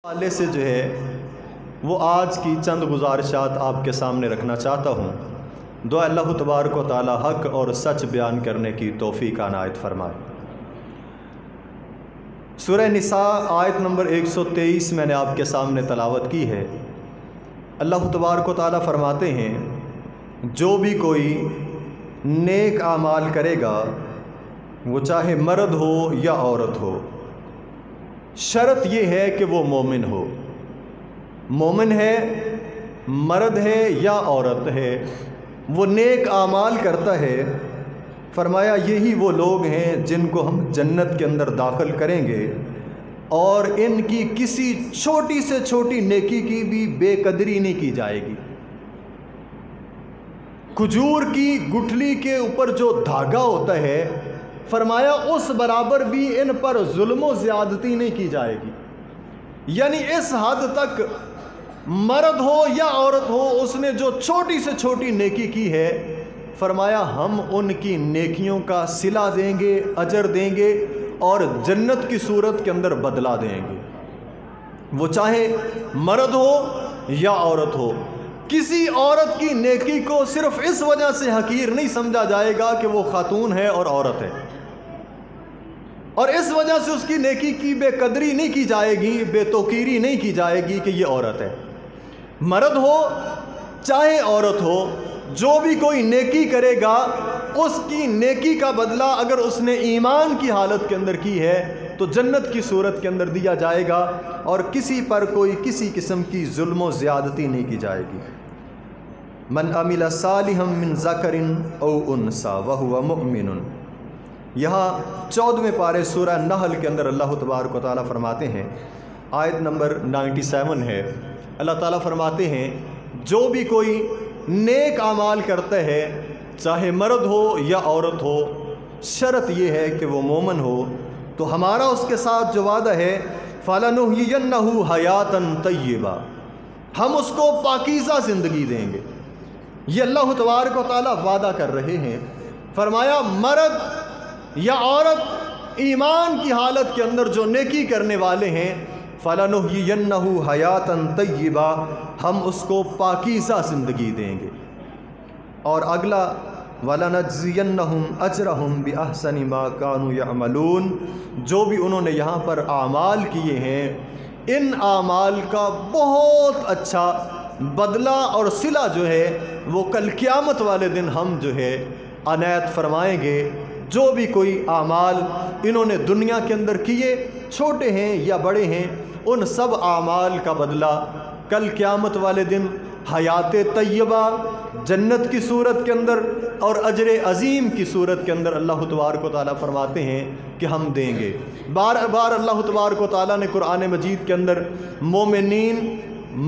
حوالے سے جو ہے وہ آج کی چند گزارشات آپ کے سامنے رکھنا چاہتا ہوں۔ دعا اللہ تبارک و تعالی حق اور سچ بیان کرنے کی توفیق عنایت فرمائے۔ سورہ نساء آیت نمبر 123 میں نے آپ کے سامنے تلاوت کی ہے۔ اللہ تبارک و تعالی فرماتے ہیں، جو بھی کوئی نیک اعمال کرے گا وہ چاہے مرد ہو یا عورت ہو، شرط یہ ہے کہ وہ مومن ہو۔ مومن ہے، مرد ہے یا عورت ہے، وہ نیک اعمال کرتا ہے۔ فرمایا یہی وہ لوگ ہیں جن کو ہم جنت کے اندر داخل کریں گے، اور ان کی کسی چھوٹی سے چھوٹی نیکی کی بھی بے قدری نہیں کی جائے گی۔ کھجور کی گٹھلی کے اوپر جو دھاگا ہوتا ہے، فرمایا اس برابر بھی ان پر ظلم و زیادتی نہیں کی جائے گی۔ یعنی اس حد تک مرد ہو یا عورت ہو، اس نے جو چھوٹی سے چھوٹی نیکی کی ہے، فرمایا ہم ان کی نیکیوں کا صلہ دیں گے، اجر دیں گے، اور جنت کی صورت کے اندر بدلہ دیں گے۔ وہ چاہے مرد ہو یا عورت ہو، کسی عورت کی نیکی کو صرف اس وجہ سے حقیر نہیں سمجھا جائے گا کہ وہ خاتون ہے اور عورت ہے، اور اس وجہ سے اس کی نیکی کی بے قدری نہیں کی جائے گی، بے توقیری نہیں کی جائے گی کہ یہ عورت ہے۔ مرد ہو چاہے عورت ہو، جو بھی کوئی نیکی کرے گا اس کی نیکی کا بدلہ اگر اس نے ایمان کی حالت کے اندر کی ہے تو جنت کی صورت کے اندر دیا جائے گا، اور کسی پر کوئی کسی قسم کی ظلم و زیادتی نہیں کی جائے گی۔ من عمل صالحا من ذکر او انثی وہو مؤمن، یہاں 14ویں پارے سورہ نحل کے اندر اللہ تبارک و تعالیٰ فرماتے ہیں، آیت نمبر 97 ہے، اللہ تعالیٰ فرماتے ہیں جو بھی کوئی نیک اعمال کرتا ہے، چاہے مرد ہو یا عورت ہو، شرط یہ ہے کہ وہ مومن ہو، تو ہمارا اس کے ساتھ جو وعدہ ہے فَلَنُحْيِيَنَّهُ حَيَاتًا طَيِّبًا، ہم اس کو پاکیزہ زندگی دیں گے۔ یہ اللہ تبارک و تعالیٰ وعدہ کر رہے ہیں۔ فرمایا مرد یا عورت ایمان کی حالت کے اندر جو نیکی کرنے والے ہیں، فَلَنُحْيِيَنَّهُ حَيَاتًا طَيِّبًا، ہم اس کو پاکیزہ زندگی دیں گے۔ اور اگلا وَلَنَجْزِيَنَّهُمْ أَجْرَهُمْ بِأَحْسَنِ مَا كَانُوا يَعْمَلُونَ، جو بھی انہوں نے یہاں پر اعمال کیے ہیں، ان اعمال کا بہت اچھا بدلہ اور صلہ جو ہے وہ کل قیامت والے دن ہم جو ہے عنایت فرمائیں گے۔ جو بھی کوئی اعمال انہوں نے دنیا کے اندر کیے، چھوٹے ہیں یا بڑے ہیں، ان سب اعمال کا بدلہ کل قیامت والے دن حیات طیبہ جنت کی صورت کے اندر اور اجر عظیم کی صورت کے اندر اللہ تبارک و تعالیٰ فرماتے ہیں کہ ہم دیں گے۔ بار بار اللہ تبارک و تعالیٰ نے قرآن مجید کے اندر مومنین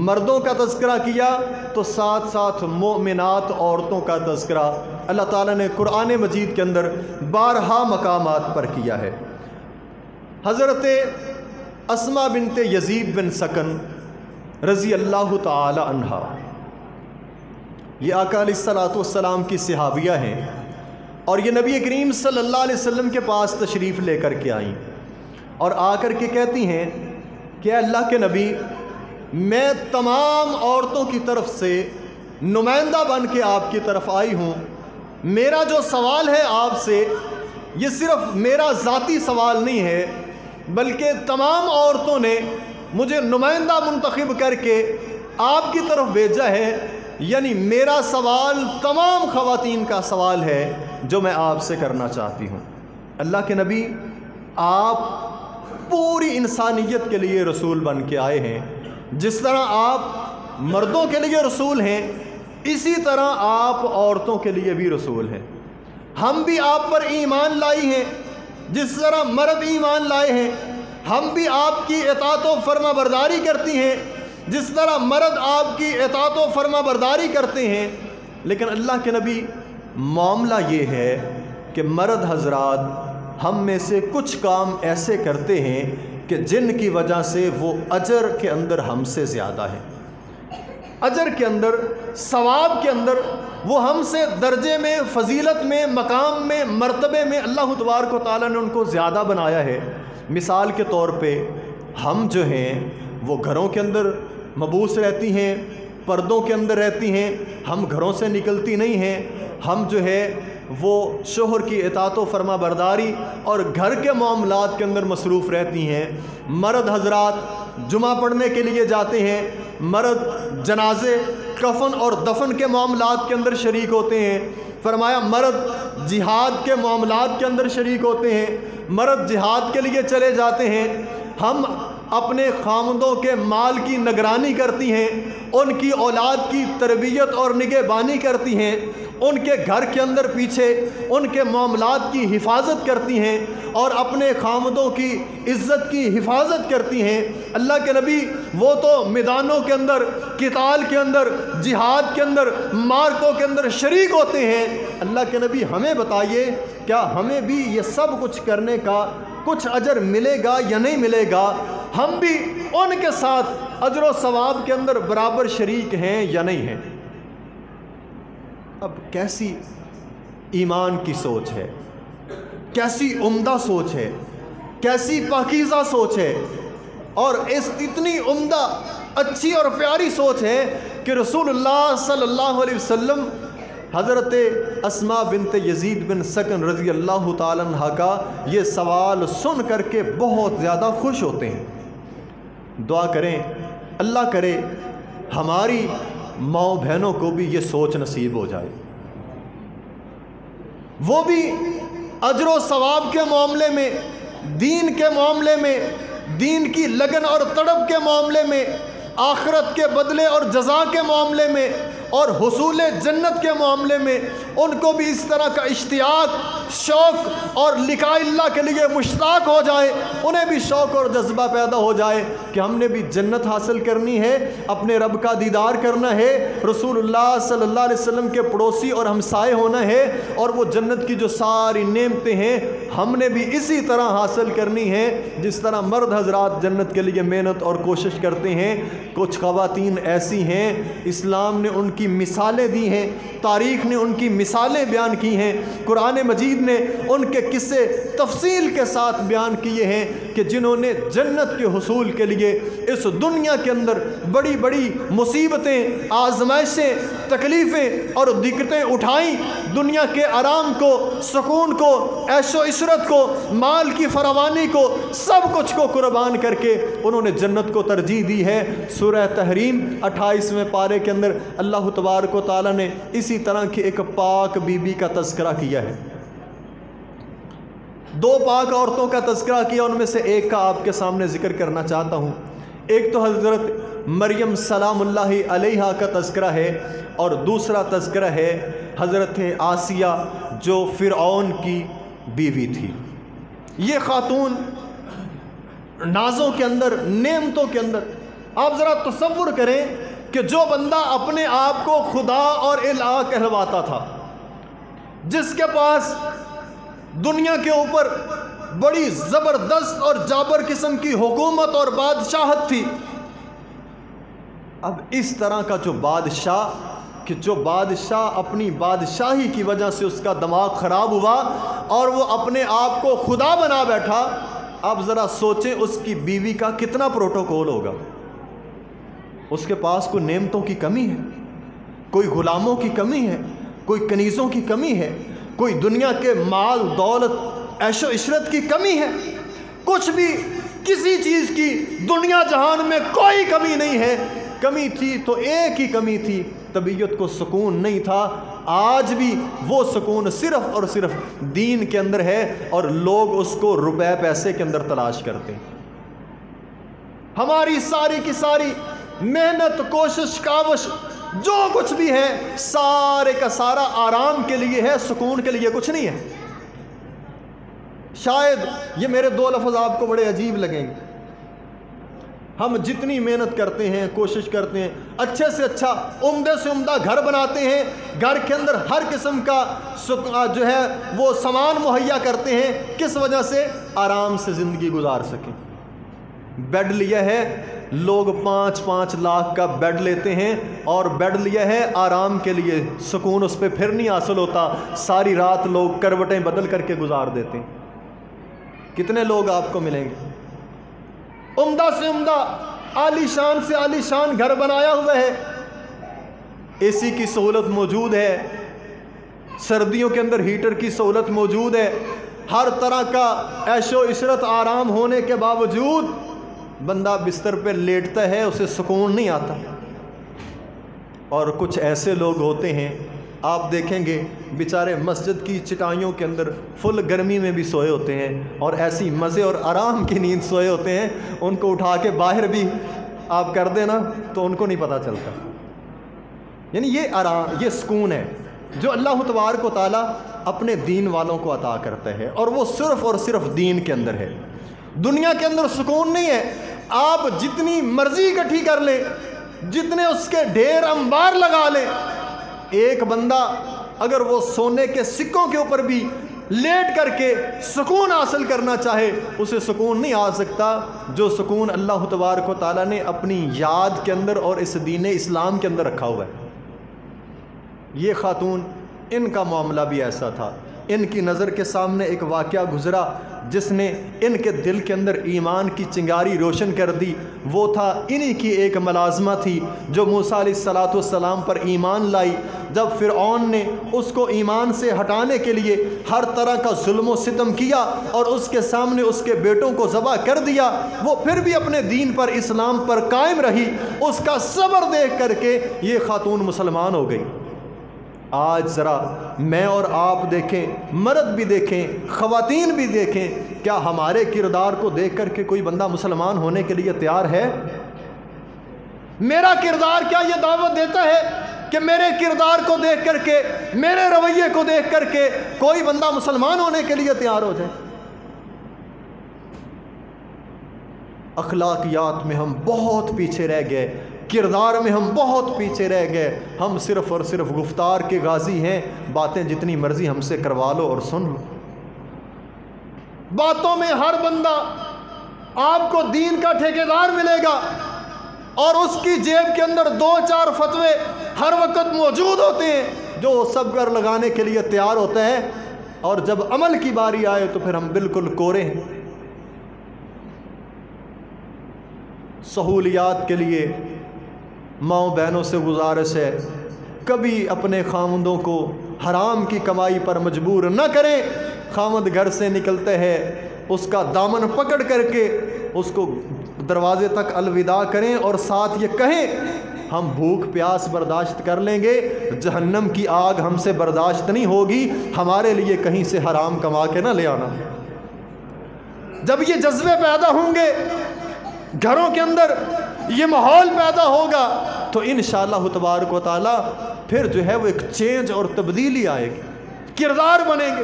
مردوں کا تذکرہ کیا، تو ساتھ ساتھ مومنات عورتوں کا تذکرہ اللہ تعالیٰ نے قرآن مجید کے اندر بارہا مقامات پر کیا ہے۔ حضرت اسماء بنت یزید بن سکن رضی اللہ تعالی عنہا، یہ آقا علیہ الصلوۃ والسلام کی صحابیہ ہیں، اور یہ نبی کریم صلی اللہ علیہ وسلم کے پاس تشریف لے کر کے آئیں، اور آ کر کے کہتی ہیں کہ اللہ کے نبی، میں تمام عورتوں کی طرف سے نمائندہ بن کے آپ کی طرف آئی ہوں۔ میرا جو سوال ہے آپ سے، یہ صرف میرا ذاتی سوال نہیں ہے، بلکہ تمام عورتوں نے مجھے نمائندہ منتخب کر کے آپ کی طرف بھیجا ہے، یعنی میرا سوال تمام خواتین کا سوال ہے جو میں آپ سے کرنا چاہتی ہوں۔ اللہ کے نبی، آپ پوری انسانیت کے لیے رسول بن کے آئے ہیں۔ جس طرح آپ مردوں کے لیے رسول ہیں، اسی طرح آپ عورتوں کے لیے بھی رسول ہیں۔ ہم بھی آپ پر ایمان لائی ہیں، جس طرح مرد ایمان لائے ہیں، ہم بھی آپ کی اطاعت و فرما برداری کرتی ہیں، جس طرح مرد آپ کی اطاعت و فرما برداری کرتے ہیں۔ لیکن اللہ کے نبی، معاملہ یہ ہے کہ مرد حضرات ہم میں سے کچھ کام ایسے کرتے ہیں کہ جن کی وجہ سے وہ اجر کے اندر ہم سے زیادہ ہیں، اجر کے اندر، ثواب کے اندر وہ ہم سے درجے میں، فضیلت میں، مقام میں، مرتبے میں اللہ تبارک و تعالیٰ نے ان کو زیادہ بنایا ہے۔ مثال کے طور پہ ہم جو ہیں وہ گھروں کے اندر مبوس رہتی ہیں، پردوں کے اندر رہتی ہیں، ہم گھروں سے نکلتی نہیں ہیں، ہم جو ہے وہ شوہر کی اطاعت و فرما برداری اور گھر کے معاملات کے اندر مصروف رہتی ہیں۔ مرد حضرات جمعہ پڑھنے کے لیے جاتے ہیں، مرد جنازے، کفن اور دفن کے معاملات کے اندر شریک ہوتے ہیں۔ فرمایا مرد جہاد کے معاملات کے اندر شریک ہوتے ہیں، مرد جہاد کے لیے چلے جاتے ہیں۔ ہم اپنے خامندوں کے مال کی نگرانی کرتی ہیں، ان کی اولاد کی تربیت اور نگہبانی کرتی ہیں، ان کے گھر کے اندر پیچھے ان کے معاملات کی حفاظت کرتی ہیں اور اپنے خامندوں کی عزت کی حفاظت کرتی ہیں۔ اللہ کے نبی وہ تو میدانوں کے اندر، قتال کے اندر، جہاد کے اندر، مارکوں کے اندر شریک ہوتے ہیں۔ اللہ کے نبی ہمیں بتائیے کیا ہمیں بھی یہ سب کچھ کرنے کا کچھ اجر ملے گا یا نہیں ملے گا؟ ہم بھی ان کے ساتھ اجر و ثواب کے اندر برابر شریک ہیں یا نہیں ہیں؟ اب کیسی ایمان کی سوچ ہے، کیسی عمدہ سوچ ہے، کیسی پاکیزہ سوچ ہے، اور اس اتنی عمدہ اچھی اور پیاری سوچ ہے کہ رسول اللہ صلی اللہ علیہ وسلم حضرت اسماء بنت یزید بن سکن رضی اللہ تعالیٰ عنہ کا یہ سوال سن کر کے بہت زیادہ خوش ہوتے ہیں۔ دعا کریں اللہ کرے ہماری ماؤں بہنوں کو بھی یہ سوچ نصیب ہو جائے، وہ بھی اجر و ثواب کے معاملے میں، دین کے معاملے میں، دین کی لگن اور تڑپ کے معاملے میں، آخرت کے بدلے اور جزا کے معاملے میں اور حصول جنت کے معاملے میں ان کو بھی اس طرح کا اشتیاق، شوق اور لقاء اللہ کے لیے مشتاق ہو جائے، انہیں بھی شوق اور جذبہ پیدا ہو جائے کہ ہم نے بھی جنت حاصل کرنی ہے، اپنے رب کا دیدار کرنا ہے، رسول اللہ صلی اللہ علیہ وسلم کے پڑوسی اور ہمسائے ہونا ہے، اور وہ جنت کی جو ساری نعمتیں ہیں ہم نے بھی اسی طرح حاصل کرنی ہے جس طرح مرد حضرات جنت کے لیے محنت اور کوشش کرتے ہیں۔ کچھ خواتین ایسی ہیں اسلام نے ان کی مثالیں دی ہیں، تاریخ نے ان کی مثالیں بیان کی ہیں، قرآن مجید نے ان کے قصے تفصیل کے ساتھ بیان کیے ہیں کہ جنہوں نے جنت کے حصول کے لیے اس دنیا کے اندر بڑی بڑی مصیبتیں، آزمائشیں، تکلیفیں اور دقتیں اٹھائیں، دنیا کے آرام کو، سکون کو، عیش و عشرت کو، مال کی فراوانی کو، سب کچھ کو قربان کر کے انہوں نے جنت کو ترجیح دی ہے۔ سورہ تحریم 28ویں پارے کے اندر اللہ تبارک و تعالیٰ نے اسی طرح کی ایک پاک بی بی کا تذکرہ کیا ہے، دو پاک عورتوں کا تذکرہ کیا، ان میں سے ایک کا آپ کے سامنے ذکر کرنا چاہتا ہوں۔ ایک تو حضرت مریم سلام اللہ علیہا کا تذکرہ ہے اور دوسرا تذکرہ ہے حضرت آسیہ جو فرعون کی بیوی تھی۔ یہ خاتون نازوں کے اندر، نعمتوں کے اندر، آپ ذرا تصور کریں کہ جو بندہ اپنے آپ کو خدا اور الہ کہلواتا تھا، جس کے پاس دنیا کے اوپر بڑی زبردست اور جابر قسم کی حکومت اور بادشاہت تھی، اب اس طرح کا جو بادشاہ اپنی بادشاہی کی وجہ سے اس کا دماغ خراب ہوا اور وہ اپنے آپ کو خدا بنا بیٹھا، اب ذرا سوچیں اس کی بیوی کا کتنا پروٹوکول ہوگا۔ اس کے پاس کوئی نعمتوں کی کمی ہے، کوئی غلاموں کی کمی ہے، کوئی کنیزوں کی کمی ہے، کوئی دنیا کے مال دولت عیش و عشرت کی کمی ہے، کچھ بھی کسی چیز کی دنیا جہان میں کوئی کمی نہیں ہے۔ کمی تھی تو ایک ہی کمی تھی، طبیعت کو سکون نہیں تھا۔ آج بھی وہ سکون صرف اور صرف دین کے اندر ہے اور لوگ اس کو روپے پیسے کے اندر تلاش کرتے ہیں۔ ہماری ساری کی ساری محنت، کوشش، کاوش جو کچھ بھی ہے سارے کا سارا آرام کے لیے ہے، سکون کے لیے کچھ نہیں ہے۔ شاید یہ میرے دو لفظ آپ کو بڑے عجیب لگیں گے، ہم جتنی محنت کرتے ہیں، کوشش کرتے ہیں، اچھے سے اچھا عمدے سے عمدہ گھر بناتے ہیں، گھر کے اندر ہر قسم کا جو ہے وہ سامان مہیا کرتے ہیں، کس وجہ سے؟ آرام سے زندگی گزار سکیں۔ بیڈ لیا ہے، لوگ 5-5 لاکھ کا بیڈ لیتے ہیں اور بیڈ لیا ہے آرام کے لیے، سکون اس پہ پھر نہیں حاصل ہوتا، ساری رات لوگ کروٹیں بدل کر کے گزار دیتے ہیں۔ کتنے لوگ آپ کو ملیں گے عمدہ سے عمدہ عالی شان سے عالی شان گھر بنایا ہوا ہے، اے سی کی سہولت موجود ہے، سردیوں کے اندر ہیٹر کی سہولت موجود ہے، ہر طرح کا عیش و عشرت آرام ہونے کے باوجود بندہ بستر پہ لیٹتا ہے، اسے سکون نہیں آتا۔ اور کچھ ایسے لوگ ہوتے ہیں، آپ دیکھیں گے بیچارے مسجد کی چٹائیوں کے اندر فل گرمی میں بھی سوئے ہوتے ہیں اور ایسی مزے اور آرام کی نیند سوئے ہوتے ہیں، ان کو اٹھا کے باہر بھی آپ کر دیں نا تو ان کو نہیں پتہ چلتا۔ یعنی یہ آرام، یہ سکون ہے جو اللہ تبارک و تعالیٰ اپنے دین والوں کو عطا کرتا ہے، اور وہ صرف اور صرف دین کے اندر ہے۔ دنیا کے اندر سکون نہیں ہے، آپ جتنی مرضی اکٹھی کر لیں، جتنے اس کے ڈھیر انبار لگا لیں، ایک بندہ اگر وہ سونے کے سکوں کے اوپر بھی لیٹ کر کے سکون حاصل کرنا چاہے، اسے سکون نہیں آ سکتا جو سکون اللہ تبارک و تعالیٰ نے اپنی یاد کے اندر اور اس دین اسلام کے اندر رکھا ہوا ہے۔ یہ خاتون، ان کا معاملہ بھی ایسا تھا۔ ان کی نظر کے سامنے ایک واقعہ گزرا جس نے ان کے دل کے اندر ایمان کی چنگاری روشن کر دی۔ وہ تھا انہی کی ایک ملازمہ تھی جو موسیٰ علیہ السلام پر ایمان لائی۔ جب فرعون نے اس کو ایمان سے ہٹانے کے لیے ہر طرح کا ظلم و ستم کیا اور اس کے سامنے اس کے بیٹوں کو ذبح کر دیا، وہ پھر بھی اپنے دین پر، اسلام پر قائم رہی۔ اس کا صبر دیکھ کر کے یہ خاتون مسلمان ہو گئی۔ آج ذرا میں اور آپ دیکھیں، مرد بھی دیکھیں، خواتین بھی دیکھیں، کیا ہمارے کردار کو دیکھ کر کے کوئی بندہ مسلمان ہونے کے لیے تیار ہے؟ میرا کردار کیا یہ دعوت دیتا ہے کہ میرے کردار کو دیکھ کر کے، میرے رویے کو دیکھ کر کے کوئی بندہ مسلمان ہونے کے لیے تیار ہو جائے؟ اخلاقیات میں ہم بہت پیچھے رہ گئے، کردار میں ہم بہت پیچھے رہ گئے۔ ہم صرف اور صرف گفتار کے غازی ہیں، باتیں جتنی مرضی ہم سے کروا لو اور سن لو۔ باتوں میں ہر بندہ آپ کو دین کا ٹھیکیدار ملے گا اور اس کی جیب کے اندر 2-4 فتوے ہر وقت موجود ہوتے ہیں جو سب پر لگانے کے لیے تیار ہوتا ہے، اور جب عمل کی باری آئے تو پھر ہم بالکل کورے ہیں۔ سہولیات کے لیے ماؤں بہنوں سے گزارش ہے، کبھی اپنے خامندوں کو حرام کی کمائی پر مجبور نہ کریں۔ خامند گھر سے نکلتے ہے، اس کا دامن پکڑ کر کے اس کو دروازے تک الوداع کریں اور ساتھ یہ کہیں، ہم بھوک پیاس برداشت کر لیں گے، جہنم کی آگ ہم سے برداشت نہیں ہوگی، ہمارے لیے کہیں سے حرام کما کے نہ لے آنا۔ جب یہ جذبے پیدا ہوں گے، گھروں کے اندر یہ ماحول پیدا ہوگا، تو انشاءاللہ تبارک و تعالیٰ پھر جو ہے وہ ایک چینج اور تبدیلی آئے گی، کردار بنیں گے۔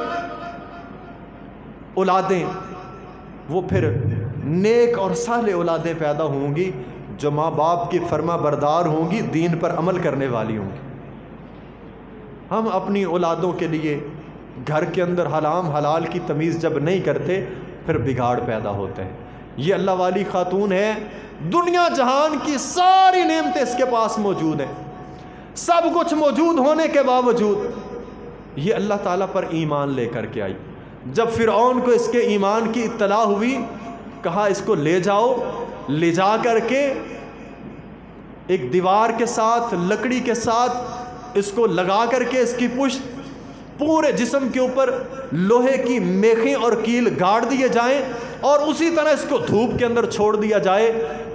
اولادیں وہ پھر نیک اور صالح اولادیں پیدا ہوں گی جو ماں باپ کی فرما بردار ہوں گی، دین پر عمل کرنے والی ہوں گی۔ ہم اپنی اولادوں کے لیے گھر کے اندر حرام حلال کی تمیز جب نہیں کرتے، پھر بگاڑ پیدا ہوتا ہے۔ یہ اللہ والی خاتون ہے، دنیا جہان کی ساری نعمتیں اس کے پاس موجود ہیں، سب کچھ موجود ہونے کے باوجود یہ اللہ تعالیٰ پر ایمان لے کر کے آئی۔ جب فرعون کو اس کے ایمان کی اطلاع ہوئی، کہا اس کو لے جاؤ، لے جا کر کے ایک دیوار کے ساتھ، لکڑی کے ساتھ اس کو لگا کر کے اس کی پشت، پورے جسم کے اوپر لوہے کی میخیں اور کیل گاڑ دیے جائیں اور اسی طرح اس کو دھوپ کے اندر چھوڑ دیا جائے۔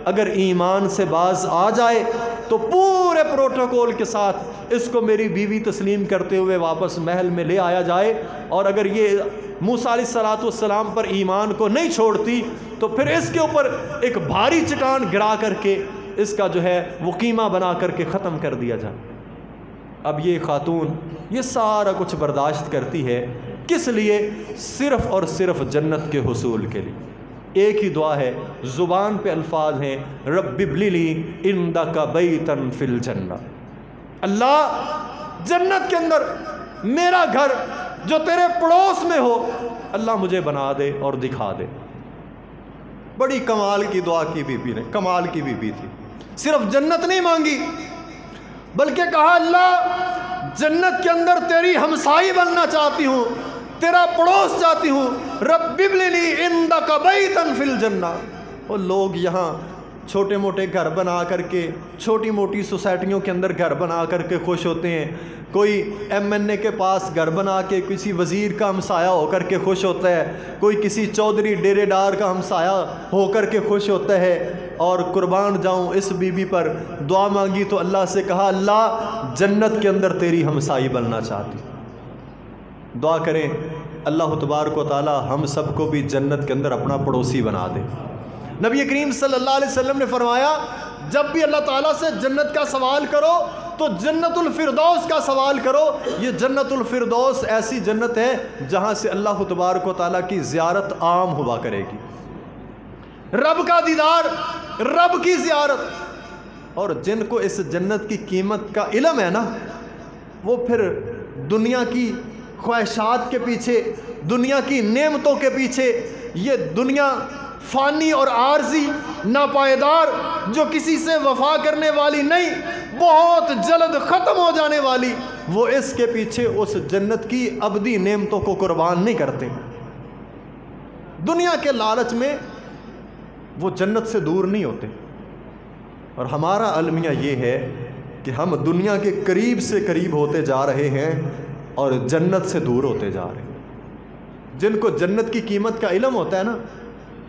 اگر ایمان سے باز آ جائے تو پورے پروٹوکول کے ساتھ اس کو میری بیوی تسلیم کرتے ہوئے واپس محل میں لے آیا جائے، اور اگر یہ موسیٰ علیہ السلام پر ایمان کو نہیں چھوڑتی تو پھر اس کے اوپر ایک بھاری چٹان گرا کر کے اس کا جو ہے وہ قیمہ بنا کر کے ختم کر دیا جائے۔ اب یہ خاتون یہ سارا کچھ برداشت کرتی ہے، کس لیے؟ صرف اور صرف جنت کے حصول کے لیے۔ ایک ہی دعا ہے، زبان پہ الفاظ ہیں، رب ابن لی عندک بیتا فی الجنہ، اللہ جنت کے اندر میرا گھر جو تیرے پڑوس میں ہو، اللہ مجھے بنا دے اور دکھا دے۔ بڑی کمال کی دعا کی بی بی نے، کمال کی بی بی تھی، صرف جنت نہیں مانگی بلکہ کہا اللہ جنت کے اندر تیری ہمسائی بننا چاہتی ہوں، تیرا پڑوس چاہتی ہوں، رب ابن لی عندک بیتا فی الجنہ۔ وہ لوگ یہاں چھوٹے موٹے گھر بنا کر کے، چھوٹی موٹی سوسائٹیوں کے اندر گھر بنا کر کے خوش ہوتے ہیں، کوئی MNA کے پاس گھر بنا کے کسی وزیر کا ہمسایہ ہو کر کے خوش ہوتا ہے، کوئی کسی چودھری ڈیرے ڈار کا ہمسایہ ہو کر کے خوش ہوتا ہے۔ اور قربان جاؤں اس بی بی پر دعا مانگی تو اللہ سے کہا اللہ جنت کے اندر تیری ہمسائی بننا چاہتی۔ دعا کریں اللہ تبارک و تعالی ہم سب کو بھی جنت کے اندر اپنا پڑوسی بنا دے۔ نبی کریم صلی اللہ علیہ وسلم نے فرمایا جب بھی اللہ تعالیٰ سے جنت کا سوال کرو تو جنت الفردوس کا سوال کرو۔ یہ جنت الفردوس ایسی جنت ہے جہاں سے اللہ تبارک و تعالیٰ کی زیارت عام ہوا کرے گی، رب کا دیدار، رب کی زیارت۔ اور جن کو اس جنت کی قیمت کا علم ہے نا، وہ پھر دنیا کی خواہشات کے پیچھے، دنیا کی نعمتوں کے پیچھے، یہ دنیا فانی اور عارضی ناپائیدار جو کسی سے وفا کرنے والی نہیں، بہت جلد ختم ہو جانے والی، وہ اس کے پیچھے اس جنت کی ابدی نعمتوں کو قربان نہیں کرتے۔ دنیا کے لالچ میں وہ جنت سے دور نہیں ہوتے۔ اور ہمارا المیہ یہ ہے کہ ہم دنیا کے قریب سے قریب ہوتے جا رہے ہیں اور جنت سے دور ہوتے جا رہے ہیں۔ جن کو جنت کی قیمت کا علم ہوتا ہے نا،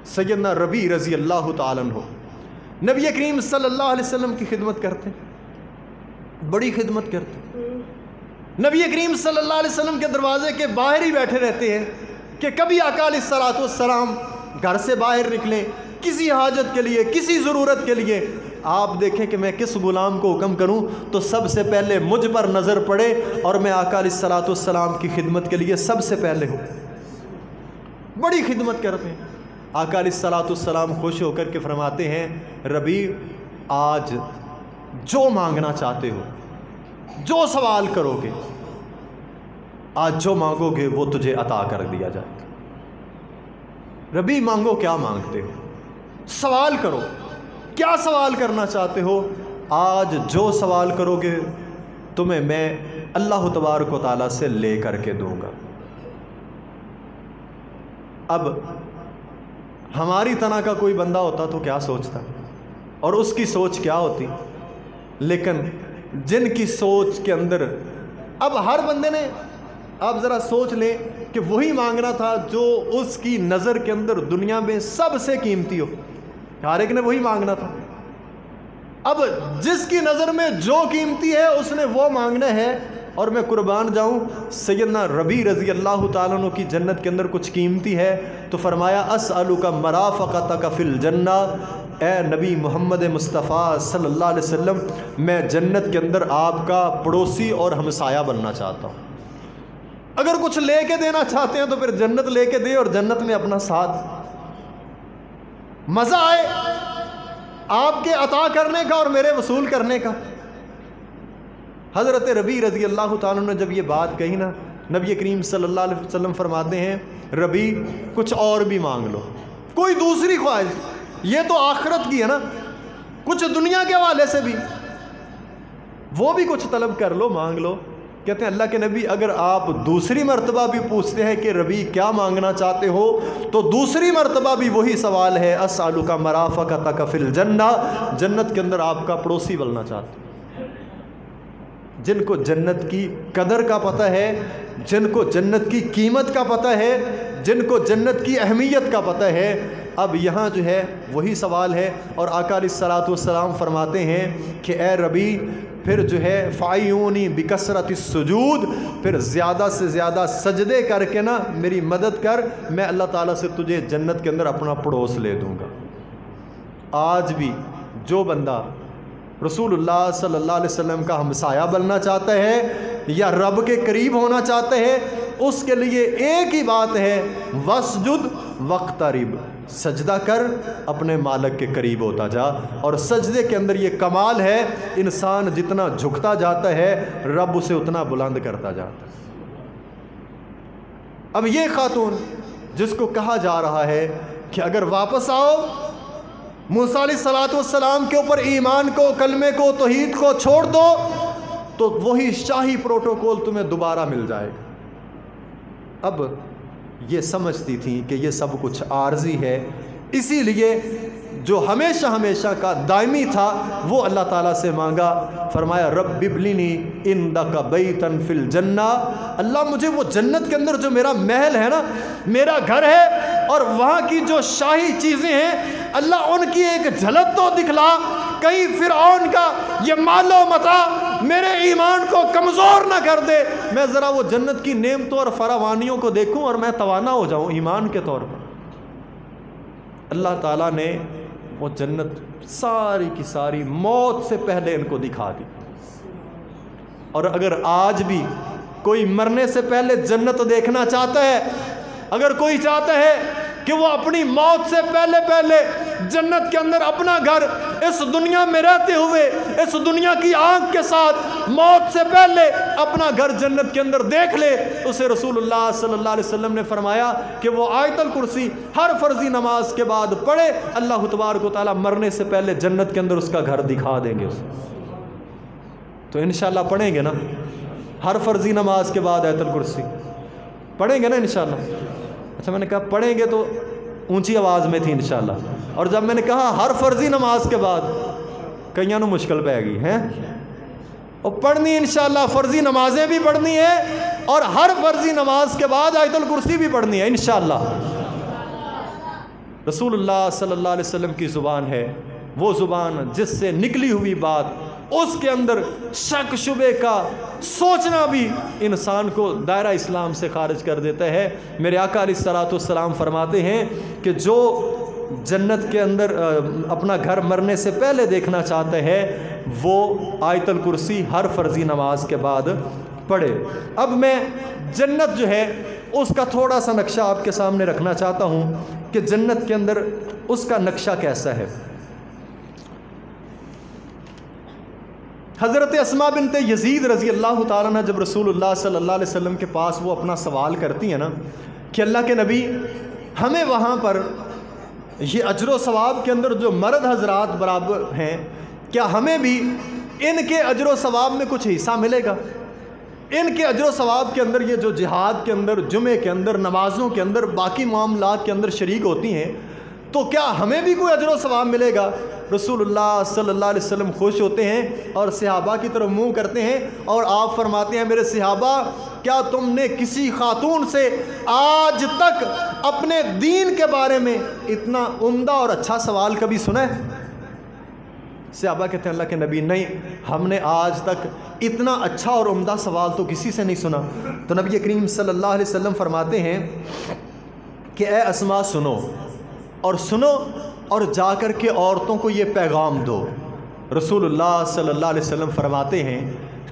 سیدنا ربیع رضی اللہ تعالیٰ عنہ نبی کریم صلی اللہ علیہ وسلم کی خدمت کرتے ہیں، بڑی خدمت کرتے ہیں۔ نبی کریم صلی اللہ علیہ وسلم کے دروازے کے باہر ہی بیٹھے رہتے ہیں کہ کبھی آقا علیہ الصلوۃ والسلام گھر سے باہر نکلیں کسی حاجت کے لیے، کسی ضرورت کے لیے، آپ دیکھیں کہ میں کس غلام کو حکم کروں تو سب سے پہلے مجھ پر نظر پڑے اور میں آقا علیہ الصلوۃ والسلام کی خدمت کے لیے سب سے پہلے ہوں۔ بڑی خدمت کرتے ہیں۔ آقا علیہ الصلوۃ والسلام خوش ہو کر کے فرماتے ہیں ربیع آج جو مانگنا چاہتے ہو، جو سوال کرو گے، آج جو مانگو گے وہ تجھے عطا کر دیا جائے گا۔ ربیع مانگو، کیا مانگتے ہو؟ سوال کرو، کیا سوال کرنا چاہتے ہو؟ آج جو سوال کرو گے تمہیں میں اللہ تبارک و تعالیٰ سے لے کر کے دوں گا۔ اب ہماری طرح کا کوئی بندہ ہوتا تو کیا سوچتا اور اس کی سوچ کیا ہوتی، لیکن جن کی سوچ کے اندر اب ہر بندے نے، آپ ذرا سوچ لیں کہ وہی مانگنا تھا جو اس کی نظر کے اندر دنیا میں سب سے قیمتی ہو، ہر ایک نے وہی مانگنا تھا۔ اب جس کی نظر میں جو قیمتی ہے اس نے وہ مانگنا ہے۔ اور میں قربان جاؤں سیدنا ربیع رضی اللہ تعالیٰ عنہ کی جنت کے اندر کچھ قیمتی ہے تو فرمایا اسألک مرافقتک فی الجنہ، اے نبی محمد مصطفیٰ صلی اللہ علیہ وسلم میں جنت کے اندر آپ کا پڑوسی اور ہمسایہ بننا چاہتا ہوں۔ اگر کچھ لے کے دینا چاہتے ہیں تو پھر جنت لے کے دے اور جنت میں اپنا ساتھ، مزہ آئے آپ کے عطا کرنے کا اور میرے وصول کرنے کا۔ حضرت ربیع رضی اللہ تعالیٰ نے جب یہ بات کہی نا، نبی کریم صلی اللہ علیہ وسلم فرماتے ہیں ربیع کچھ اور بھی مانگ لو، کوئی دوسری خواہش، یہ تو آخرت کی ہے نا، کچھ دنیا کے حوالے سے بھی وہ بھی کچھ طلب کر لو، مانگ لو۔ کہتے ہیں اللہ کے نبی اگر آپ دوسری مرتبہ بھی پوچھتے ہیں کہ ربیع کیا مانگنا چاہتے ہو تو دوسری مرتبہ بھی وہی سوال ہے اسألک مرافقتک فی الجنہ، جنت کے اندر آپ کا پڑوسی بننا چاہتے ہیں۔ جن کو جنت کی قدر کا پتہ ہے، جن کو جنت کی قیمت کا پتہ ہے، جن کو جنت کی اہمیت کا پتہ ہے، اب یہاں جو ہے وہی سوال ہے۔ اور آقا علیہ الصلوۃ والسلام فرماتے ہیں کہ اے ربیع پھر جو ہے فَعِیُّونِی بِکَثْرَةِ السُّجُود، پھر زیادہ سے زیادہ سجدے کر کے نا میری مدد کر، میں اللہ تعالیٰ سے تجھے جنت کے اندر اپنا پڑوس لے دوں گا۔ آج بھی جو بندہ رسول اللہ صلی اللہ علیہ وسلم کا ہمسایہ بننا چاہتا ہے یا رب کے قریب ہونا چاہتا ہے، اس کے لیے ایک ہی بات ہے وَاسْجُدْ وَاقْتَرِب، سجدہ کر اپنے مالک کے قریب ہوتا جا۔ اور سجدے کے اندر یہ کمال ہے، انسان جتنا جھکتا جاتا ہے رب اسے اتنا بلند کرتا جاتا ہے۔ اب یہ خاتون جس کو کہا جا رہا ہے کہ اگر واپس آؤ موسیٰ علیہ الصلوۃ والسلام کے اوپر ایمان کو، کلمے کو، توحید کو چھوڑ دو تو وہی شاہی پروٹوکول تمہیں دوبارہ مل جائے گا۔ اب یہ سمجھتی تھیں کہ یہ سب کچھ عارضی ہے، اسی لیے جو ہمیشہ ہمیشہ کا دائمی تھا وہ اللہ تعالیٰ سے مانگا. فرمایا رب ابننی عندک بیتا فی الجنہ، اللہ مجھے وہ جنت کے اندر جو میرا محل ہے نا، میرا گھر ہے اور وہاں کی جو شاہی چیزیں ہیں، اللہ ان کی ایک جھلک تو دکھلا، کہیں فرعون کا یہ مال و متاع میرے ایمان کو کمزور نہ کر دے، میں ذرا وہ جنت کی نعمتوں اور فراوانیوں کو دیکھوں اور میں توانا ہو جاؤں ایمان کے طور پر. اللہ تعالیٰ نے وہ جنت ساری کی ساری موت سے پہلے ان کو دکھا دی. اور اگر آج بھی کوئی مرنے سے پہلے جنت دیکھنا چاہتا ہے، اگر کوئی چاہتا ہے کہ وہ اپنی موت سے پہلے پہلے جنت کے اندر اپنا گھر اس دنیا میں رہتے ہوئے اس دنیا کی آنکھ کے ساتھ موت سے پہلے اپنا گھر جنت کے اندر دیکھ لے، اسے رسول اللہ صلی اللہ علیہ وسلم نے فرمایا کہ وہ آیت الکرسی ہر فرضی نماز کے بعد پڑھے، اللہ تبارک و تعالیٰ مرنے سے پہلے جنت کے اندر اس کا گھر دکھا دیں گے. تو انشاءاللہ پڑھیں گے نا ہر فرضی نماز کے بعد آیت الکرسی پڑھیں گے نا انشاءاللہ. اچھا میں نے کہا پڑھیں گے تو اونچی آواز میں تھی انشاءاللہ، اور جب میں نے کہا ہر فرضی نماز کے بعد کئیاں نو مشکل پہ گئی ہیں، اور پڑھنی انشاءاللہ فرضی نمازیں بھی پڑھنی ہے اور ہر فرضی نماز کے بعد آیت الکرسی بھی پڑھنی ہے انشاءاللہ. رسول اللہ صلی اللہ علیہ وسلم کی زبان ہے، وہ زبان جس سے نکلی ہوئی بات اس کے اندر شک شبے کا سوچنا بھی انسان کو دائرہ اسلام سے خارج کر دیتا ہے. میرے آقا علیہ الصلوۃ والسلام فرماتے ہیں کہ جو جنت کے اندر اپنا گھر مرنے سے پہلے دیکھنا چاہتا ہے وہ آیت الکرسی ہر فرضی نماز کے بعد پڑھے. اب میں جنت جو ہے اس کا تھوڑا سا نقشہ آپ کے سامنے رکھنا چاہتا ہوں کہ جنت کے اندر اس کا نقشہ کیسا ہے. حضرت اسماء بنت یزید رضی اللہ تعالیٰ عنہ جب رسول اللہ صلی اللہ علیہ وسلم کے پاس وہ اپنا سوال کرتی ہیں نا کہ اللہ کے نبی ہمیں وہاں پر یہ اجر و ثواب کے اندر جو مرد حضرات برابر ہیں، کیا ہمیں بھی ان کے اجر و ثواب میں کچھ حصہ ملے گا؟ ان کے اجر و ثواب کے اندر یہ جو جہاد کے اندر، جمعے کے اندر، نمازوں کے اندر، باقی معاملات کے اندر شریک ہوتی ہیں، تو کیا ہمیں بھی کوئی اجر و ثواب ملے گا؟ رسول اللہ صلی اللہ علیہ وسلم خوش ہوتے ہیں اور صحابہ کی طرف منہ کرتے ہیں اور آپ فرماتے ہیں میرے صحابہ کیا تم نے کسی خاتون سے آج تک اپنے دین کے بارے میں اتنا عمدہ اور اچھا سوال کبھی سنا ہے؟ صحابہ کہتے ہیں اللہ کے نبی نہیں، ہم نے آج تک اتنا اچھا اور عمدہ سوال تو کسی سے نہیں سنا. تو نبی کریم صلی اللہ علیہ وسلم فرماتے ہیں کہ اے اسماء سنو اور جا کر کے عورتوں کو یہ پیغام دو. رسول اللہ صلی اللہ علیہ وسلم فرماتے ہیں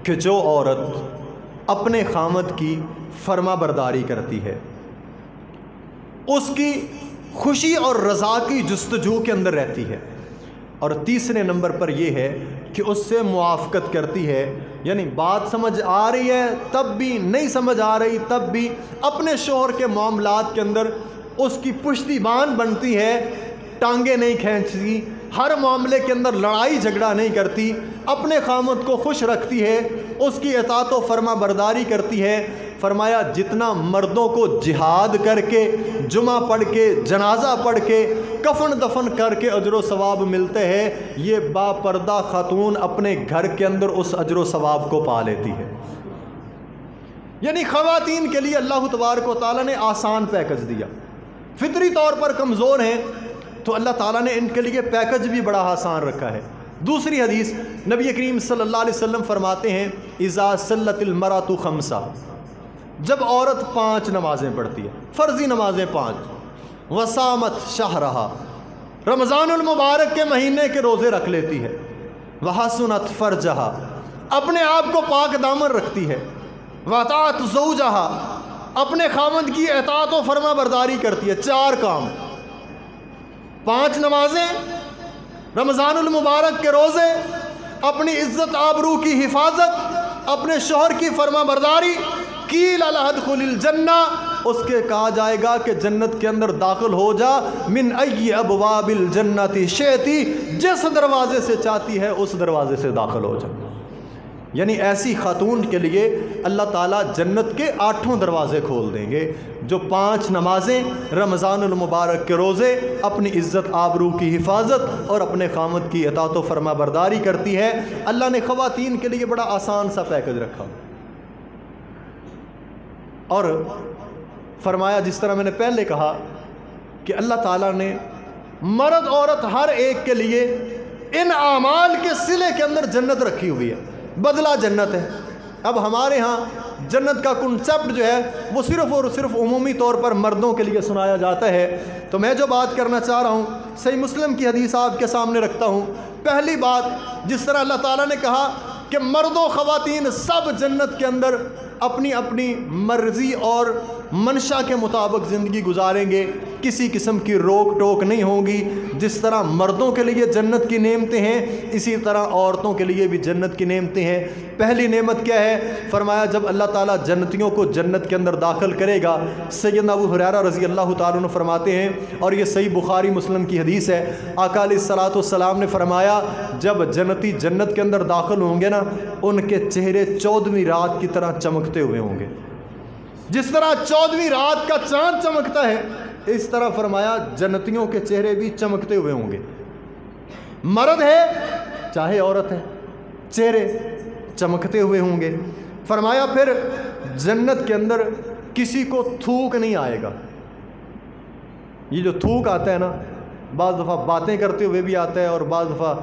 کہ جو عورت اپنے خامد کی فرما برداری کرتی ہے، اس کی خوشی اور رضا کی جستجو کے اندر رہتی ہے، اور تیسرے نمبر پر یہ ہے کہ اس سے موافقت کرتی ہے، یعنی بات سمجھ آ رہی ہے تب بھی، نہیں سمجھ آ رہی تب بھی، اپنے شوہر کے معاملات کے اندر اس کی پشتیبان بنتی ہے، ٹانگیں نہیں کھینچتی، ہر معاملے کے اندر لڑائی جھگڑا نہیں کرتی، اپنے خامد کو خوش رکھتی ہے، اس کی اطاعت و فرما برداری کرتی ہے. فرمایا جتنا مردوں کو جہاد کر کے، جمعہ پڑھ کے، جنازہ پڑھ کے، کفن دفن کر کے اجر و ثواب ملتے ہیں، یہ با پردہ خاتون اپنے گھر کے اندر اس اجر و ثواب کو پا لیتی ہے. یعنی خواتین کے لیے اللہ تبارک و تعالیٰ نے آسان پیکج دیا. فطری طور پر کمزور ہیں تو اللہ تعالیٰ نے ان کے لیے پیکج بھی بڑا آسان رکھا ہے. دوسری حدیث نبی کریم صلی اللہ علیہ وسلم فرماتے ہیں اذا صلت المرأۃ خمسہ، جب عورت 5 نمازیں پڑھتی ہے، فرضی نمازیں 5، وصامت شہرہا، رمضان المبارک کے مہینے کے روزے رکھ لیتی ہے، وحسنت فرجہا، اپنے آپ کو پاک دامن رکھتی ہے، واطاعت زوجہا، اپنے خاوند کی اطاعت و فرما برداری کرتی ہے. 4 کام، 5 نمازیں، رمضان المبارک کے روزے، اپنی عزت آبرو کی حفاظت، اپنے شوہر کی فرما برداری. قیل لہا ادخل الجنہ، اس کے کہا جائے گا کہ جنت کے اندر داخل ہو جا، من ای ابواب الجنت شئتی، جس دروازے سے چاہتی ہے اس دروازے سے داخل ہو جا. یعنی ایسی خاتون کے لیے اللہ تعالیٰ جنت کے 8 دروازے کھول دیں گے. جو 5 نمازیں رمضان المبارک کے روزے اپنی عزت آبرو کی حفاظت اور اپنے خامد کی اطاعت و فرما برداری کرتی ہے، اللہ نے خواتین کے لیے بڑا آسان سا پیکج رکھا اور فرمایا، جس طرح میں نے پہلے کہا کہ اللہ تعالیٰ نے مرد عورت ہر ایک کے لیے ان اعمال کے صلے کے اندر جنت رکھی ہوئی ہے، بدلہ جنت ہے۔ اب ہمارے ہاں جنت کا کنسپٹ جو ہے وہ صرف اور صرف عمومی طور پر مردوں کے لیے سنایا جاتا ہے، تو میں جو بات کرنا چاہ رہا ہوں صحیح مسلم کی حدیث آپ کے سامنے رکھتا ہوں۔ پہلی بات، جس طرح اللہ تعالیٰ نے کہا کہ مرد و خواتین سب جنت کے اندر اپنی اپنی مرضی اور منشا کے مطابق زندگی گزاریں گے، کسی قسم کی روک ٹوک نہیں ہوگی۔ جس طرح مردوں کے لیے جنت کی نعمتیں ہیں، اسی طرح عورتوں کے لیے بھی جنت کی نعمتیں ہیں۔ پہلی نعمت کیا ہے؟ فرمایا جب اللہ تعالیٰ جنتیوں کو جنت کے اندر داخل کرے گا، سیدنا ابو ہریرہ رضی اللہ تعالیٰ عنہ فرماتے ہیں، اور یہ صحیح بخاری مسلم کی حدیث ہے، آقا علیہ الصلوۃ والسلام نے فرمایا جب جنتی جنت کے اندر داخل ہوں گے نا، ان کے چہرے 14ویں رات کی طرح چمکتے ہوئے ہوں گے۔ جس طرح 14ویں رات کا چاند چمکتا ہے، اس طرح فرمایا جنتیوں کے چہرے بھی چمکتے ہوئے ہوں گے۔ مرد ہے چاہے عورت ہے، چہرے چمکتے ہوئے ہوں گے۔ فرمایا پھر جنت کے اندر کسی کو تھوک نہیں آئے گا۔ یہ جو تھوک آتا ہے نا، بعض دفعہ باتیں کرتے ہوئے بھی آتا ہے اور بعض دفعہ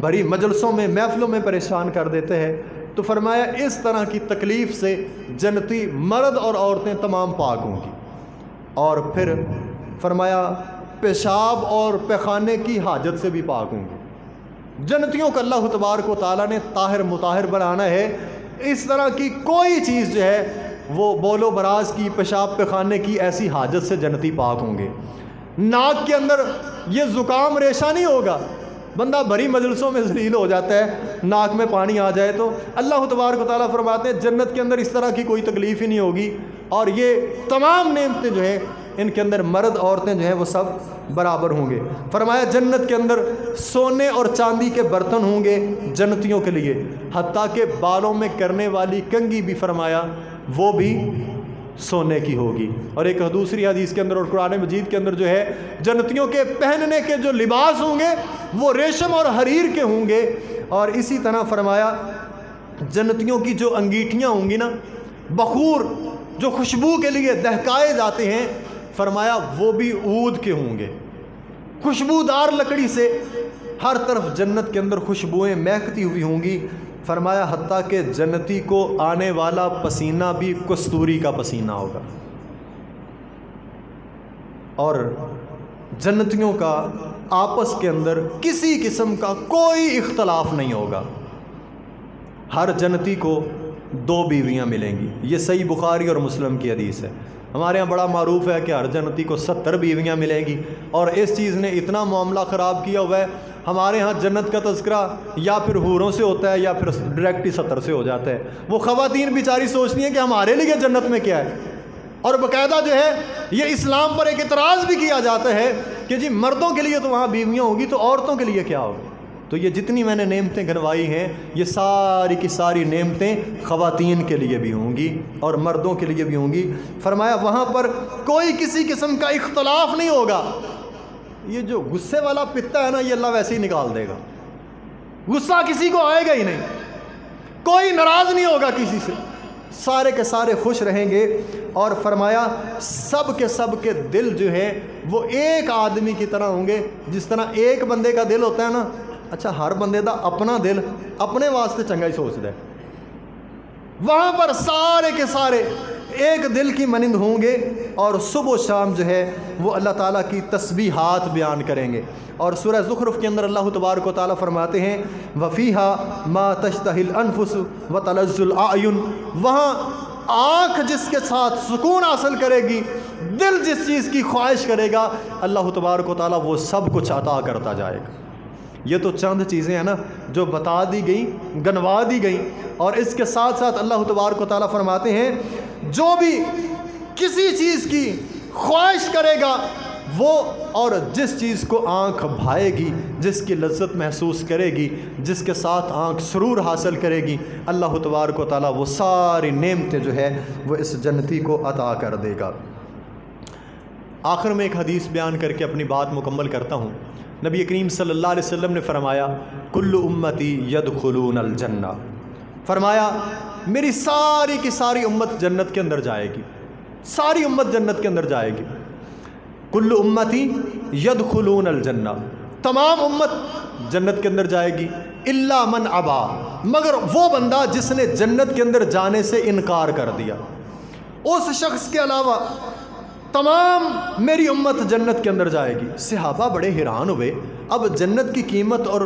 بڑی مجلسوں میں محفلوں میں پریشان کر دیتے ہیں، تو فرمایا اس طرح کی تکلیف سے جنتی مرد اور عورتیں تمام پاک ہوں گی۔ اور پھر فرمایا پیشاب اور پیخانے کی حاجت سے بھی پاک ہوں گی۔ جنتیوں کا اللہ تبارک و تعالیٰ نے طاہر مطہر بنانا ہے، اس طرح کی کوئی چیز جو ہے وہ بول و براز کی، پیشاب پیخانے کی ایسی حاجت سے جنتی پاک ہوں گے۔ ناک کے اندر یہ زکام ریشہ نہیں ہوگا، بندہ بڑی مجلسوں میں ذلیل ہو جاتا ہے، ناک میں پانی آ جائے تو اللہ تبارک و تعالیٰ فرماتے ہیں جنت کے اندر اس طرح کی کوئی تکلیف ہی نہیں ہوگی۔ اور یہ تمام نعمتیں جو ہیں ان کے اندر مرد عورتیں جو ہیں وہ سب برابر ہوں گے۔ فرمایا جنت کے اندر سونے اور چاندی کے برتن ہوں گے جنتیوں کے لیے، حتیٰ کہ بالوں میں کرنے والی کنگھی بھی فرمایا وہ بھی سونے کی ہوگی۔ اور ایک دوسری حدیث کے اندر اور قرآن مجید کے اندر جو ہے جنتیوں کے پہننے کے جو لباس ہوں گے وہ ریشم اور حریر کے ہوں گے۔ اور اسی طرح فرمایا جنتیوں کی جو انگیٹھیاں ہوں گی نا، بخور جو خوشبو کے لیے دہکائے جاتے ہیں، فرمایا وہ بھی عود کے ہوں گے، خوشبودار لکڑی سے ہر طرف جنت کے اندر خوشبوئیں مہکتی ہوئی ہوں گی۔ فرمایا حتیٰ کہ جنتی کو آنے والا پسینہ بھی کستوری کا پسینہ ہوگا۔ اور جنتیوں کا آپس کے اندر کسی قسم کا کوئی اختلاف نہیں ہوگا۔ ہر جنتی کو 2 بیویاں ملیں گی، یہ صحیح بخاری اور مسلم کی حدیث ہے۔ ہمارے ہاں بڑا معروف ہے کہ ہر جنتی کو 70 بیویاں ملیں گی، اور اس چیز نے اتنا معاملہ خراب کیا ہوا ہے، ہمارے ہاں جنت کا تذکرہ یا پھر حوروں سے ہوتا ہے یا پھر ڈائریکٹ ہی 70 سے ہو جاتا ہے۔ وہ خواتین بیچاری سوچتی ہیں کہ ہمارے لیے جنت میں کیا ہے، اور باقاعدہ جو ہے یہ اسلام پر ایک اعتراض بھی کیا جاتا ہے کہ جی مردوں کے لیے تو وہاں بیویاں ہوگی تو عورتوں کے لیے کیا ہوگی؟ تو یہ جتنی میں نے نعمتیں گنوائی ہیں یہ ساری کی ساری نعمتیں خواتین کے لیے بھی ہوں گی اور مردوں کے لیے بھی ہوں گی۔ فرمایا وہاں پر کوئی کسی قسم کا اختلاف نہیں ہوگا۔ یہ جو غصے والا پتا ہے نا، یہ اللہ ویسے ہی نکال دے گا، غصہ کسی کو آئے گا ہی نہیں، کوئی ناراض نہیں ہوگا کسی سے، سارے کے سارے خوش رہیں گے۔ اور فرمایا سب کے دل جو ہے وہ ایک آدمی کی طرح ہوں گے، جس طرح ایک بندے کا دل ہوتا ہے نا، اچھا ہر بندے دا اپنا دل اپنے واسطے چنگا ہی سوچتا ہے، وہاں پر سارے کے سارے ایک دل کی مانند ہوں گے، اور صبح و شام جو ہے وہ اللہ تعالیٰ کی تسبیحات بیان کریں گے۔ اور سورہ زخرف کے اندر اللہ تبارک و تعالیٰ فرماتے ہیں وَفِيهَا مَا تَشْتَهِي الْأَنفُسُ وَتَلَذُّ الْأَعْيُنُ، وہاں آنکھ جس کے ساتھ سکون حاصل کرے گی، دل جس چیز کی خواہش کرے گا، اللہ تبارک و تعالیٰ وہ سب کچھ عطا کرتا جائے گا۔ یہ تو چند چیزیں ہیں نا جو بتا دی گئیں، گنوا دی گئیں، اور اس کے ساتھ ساتھ اللہ تبارک و تعالیٰ فرماتے ہیں جو بھی کسی چیز کی خواہش کرے گا وہ، اور جس چیز کو آنکھ بھائے گی، جس کی لذت محسوس کرے گی، جس کے ساتھ آنکھ سرور حاصل کرے گی، اللہ تبارک و تعالیٰ وہ ساری نعمتیں جو ہے وہ اس جنتی کو عطا کر دے گا۔ آخر میں ایک حدیث بیان کر کے اپنی بات مکمل کرتا ہوں۔ نبی کریم صلی اللہ علیہ وسلم نے فرمایا کل امتی یدخلون الجنہ، فرمایا میری ساری کی ساری امت جنت کے اندر جائے گی، ساری امت جنت کے اندر جائے گی۔ کل امتی یدخلون الجنہ، تمام امت جنت کے اندر جائے گی، الا من ابا، مگر وہ بندہ جس نے جنت کے اندر جانے سے انکار کر دیا، اس شخص کے علاوہ تمام میری امت جنت کے اندر جائے گی۔ صحابہ بڑے حیران ہوئے، اب جنت کی قیمت اور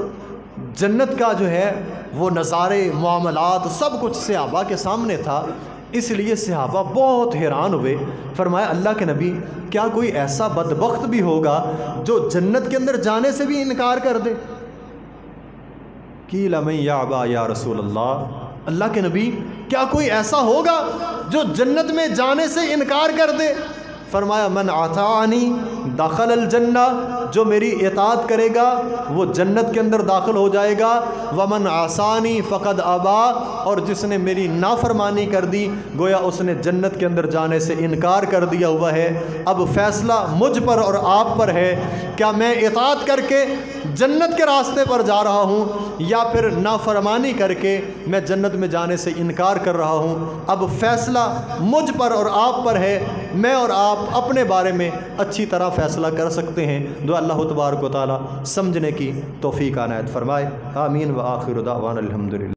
جنت کا جو ہے وہ نظارے، معاملات، سب کچھ صحابہ کے سامنے تھا، اس لیے صحابہ بہت حیران ہوئے۔ فرمایا اللہ کے نبی کیا کوئی ایسا بدبخت بھی ہوگا جو جنت کے اندر جانے سے بھی انکار کر دے؟ قیل من یابا یا رسول اللہ، اللہ کے نبی کیا کوئی ایسا ہوگا جو جنت میں جانے سے انکار کر دے؟ فرمایا من اطاعنی دخل الجنہ، جو میری اطاعت کرے گا وہ جنت کے اندر داخل ہو جائے گا، ومن عصانی فقد ابا، اور جس نے میری نافرمانی کر دی گویا اس نے جنت کے اندر جانے سے انکار کر دیا ہوا ہے۔ اب فیصلہ مجھ پر اور آپ پر ہے، کیا میں اطاعت کر کے جنت کے راستے پر جا رہا ہوں یا پھر نافرمانی کر کے میں جنت میں جانے سے انکار کر رہا ہوں؟ اب فیصلہ مجھ پر اور آپ پر ہے، میں اور آپ اپنے بارے میں اچھی طرح فیصلہ کر سکتے ہیں۔ دعا اللہ تبارک و تعالی سمجھنے کی توفیق عنایت فرمائے، آمین۔ وآخر دعوانا الحمدللہ۔